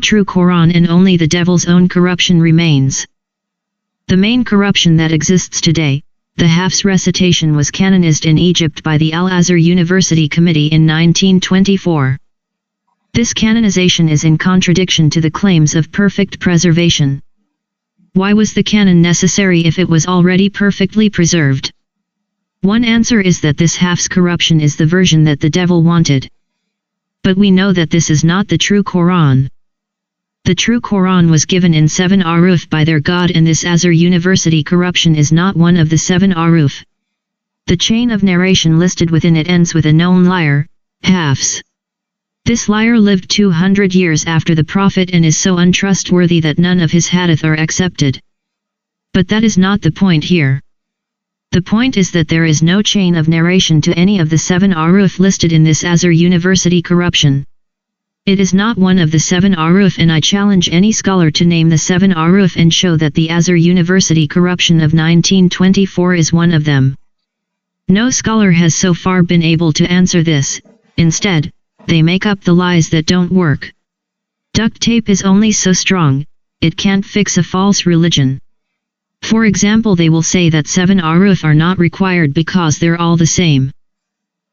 true Quran and only the devil's own corruption remains. The main corruption that exists today, the Hafs recitation, was canonized in Egypt by the Al-Azhar University Committee in 1924. This canonization is in contradiction to the claims of perfect preservation. Why was the canon necessary if it was already perfectly preserved? One answer is that this Hafs corruption is the version that the devil wanted. But we know that this is not the true Quran. The true Quran was given in 7 Ahruf by their God, and this Azhar University corruption is not one of the 7 Ahruf. The chain of narration listed within it ends with a known liar, Hafs. This liar lived 200 years after the Prophet and is so untrustworthy that none of his hadith are accepted. But that is not the point here. The point is that there is no chain of narration to any of the 7 Ahruf listed in this Azhar University corruption. It is not one of the 7 Ahruf, and I challenge any scholar to name the 7 Ahruf and show that the Azhar University corruption of 1924 is one of them. No scholar has so far been able to answer this. Instead, they make up the lies that don't work. Duct tape is only so strong, it can't fix a false religion. For example, they will say that 7 Ahruf are not required because they're all the same.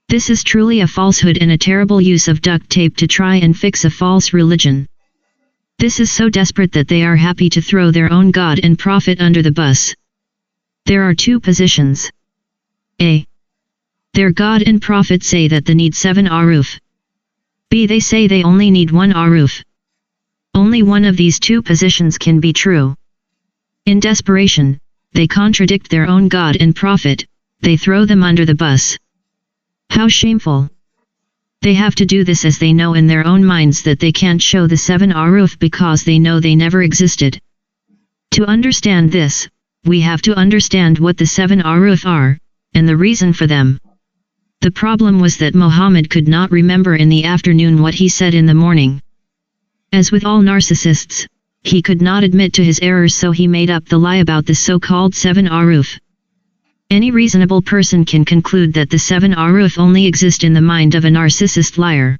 This is truly a falsehood and a terrible use of duct tape to try and fix a false religion. This is so desperate that they are happy to throw their own God and Prophet under the bus. There are two positions. A. Their God and Prophet say that they need 7 Ahruf. B. They say they only need 1 Ahruf. Only one of these two positions can be true. In desperation, they contradict their own God and Prophet, they throw them under the bus. How shameful! They have to do this as they know in their own minds that they can't show the 7 Ahruf because they know they never existed. To understand this, we have to understand what the 7 Ahruf are, and the reason for them. The problem was that Muhammad could not remember in the afternoon what he said in the morning. As with all narcissists, he could not admit to his errors, so he made up the lie about the so-called 7 Ahruf. Any reasonable person can conclude that the 7 Ahruf only exist in the mind of a narcissist liar.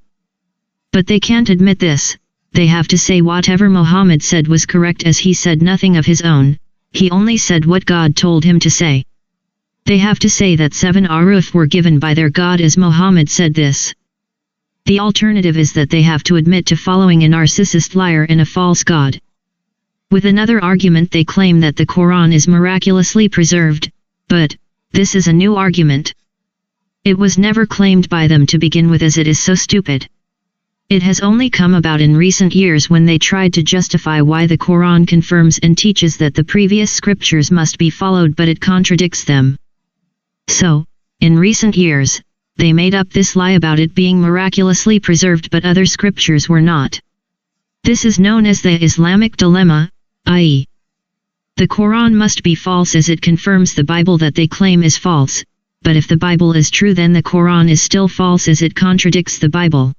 But they can't admit this. They have to say whatever Muhammad said was correct, as he said nothing of his own, he only said what God told him to say. They have to say that 7 Ahruf were given by their God as Muhammad said this. The alternative is that they have to admit to following a narcissist liar and a false God. With another argument, they claim that the Quran is miraculously preserved, but this is a new argument. It was never claimed by them to begin with, as it is so stupid. It has only come about in recent years when they tried to justify why the Quran confirms and teaches that the previous scriptures must be followed, but it contradicts them. So, in recent years, they made up this lie about it being miraculously preserved but other scriptures were not. This is known as the Islamic dilemma, i.e., the Quran must be false as it confirms the Bible that they claim is false, but if the Bible is true, then the Quran is still false as it contradicts the Bible.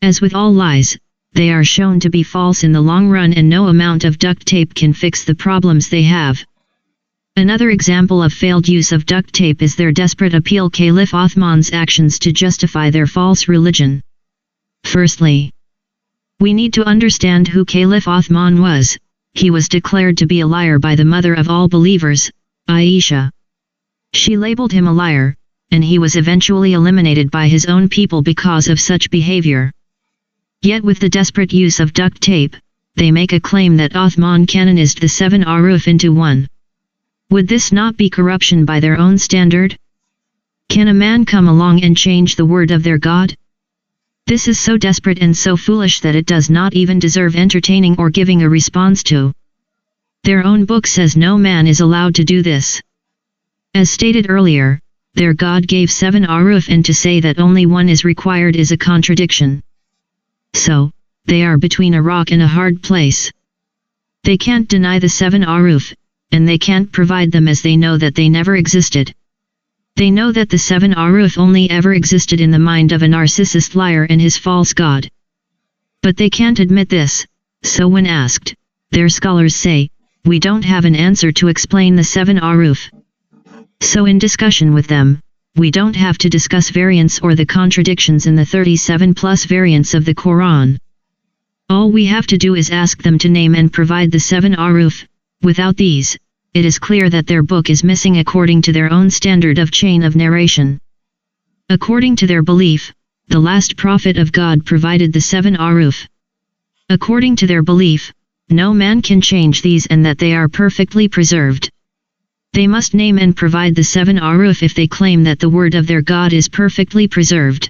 As with all lies, they are shown to be false in the long run, and no amount of duct tape can fix the problems they have. Another example of failed use of duct tape is their desperate appeal Caliph Othman's actions to justify their false religion. Firstly, we need to understand who Caliph Othman was. He was declared to be a liar by the mother of all believers, Aisha. She labeled him a liar, and he was eventually eliminated by his own people because of such behavior. Yet with the desperate use of duct tape, they make a claim that Othman canonized the 7 Ahruf into one. Would this not be corruption by their own standard? Can a man come along and change the word of their God? This is so desperate and so foolish that it does not even deserve entertaining or giving a response to. Their own book says no man is allowed to do this. As stated earlier, their God gave 7 Ahruf, and to say that only one is required is a contradiction. So, they are between a rock and a hard place. They can't deny the 7 Ahruf, and they can't provide them as they know that they never existed. They know that the 7 Ahruf only ever existed in the mind of a narcissist liar and his false god. But they can't admit this, so when asked, their scholars say, we don't have an answer to explain the 7 Ahruf. So in discussion with them, we don't have to discuss variants or the contradictions in the 37+ variants of the Quran. All we have to do is ask them to name and provide the 7 Ahruf. Without these, it is clear that their book is missing according to their own standard of chain of narration. According to their belief, the last prophet of God provided the 7 Ahruf. According to their belief, no man can change these and that they are perfectly preserved. They must name and provide the 7 Ahruf if they claim that the word of their God is perfectly preserved.